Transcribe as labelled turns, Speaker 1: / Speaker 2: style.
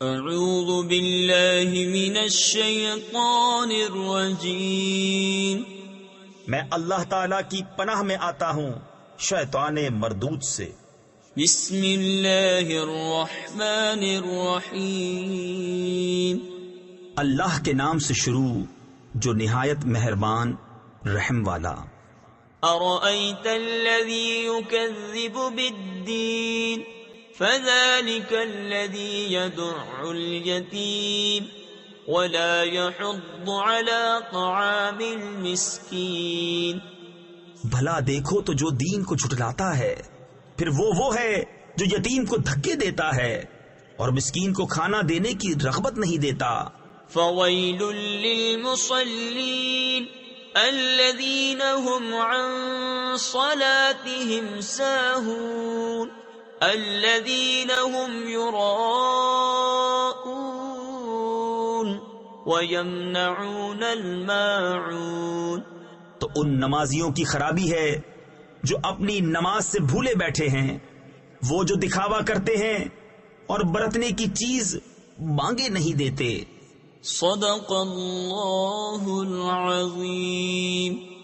Speaker 1: اعوذ باللہ من الشیطان الرجیم،
Speaker 2: میں اللہ تعالی کی پناہ میں آتا ہوں شیطان مردود سے۔
Speaker 1: بسم اللہ الرحمن الرحیم،
Speaker 2: اللہ کے نام سے شروع جو نہایت مہربان رحم والا۔
Speaker 1: ارأیت الذی یکذب بالدین فذلک الذی یدع الیتیم ولا یحض علی طعام المسکین۔
Speaker 2: بھلا دیکھو تو جو دین کو جھٹلاتا ہے پھر وہ ہے جو یتیم کو دھکے دیتا ہے اور مسکین کو کھانا دینے کی رغبت نہیں دیتا۔
Speaker 1: فویل للمصلین الذین هم عن صلاتهم ساہون الذین هم یراءون ویمنعون الماعون۔
Speaker 2: تو ان نمازیوں کی خرابی ہے جو اپنی نماز سے بھولے بیٹھے ہیں، وہ جو دکھاوا کرتے ہیں اور برتنے کی چیز مانگے نہیں دیتے۔
Speaker 1: صدق اللہ العظیم۔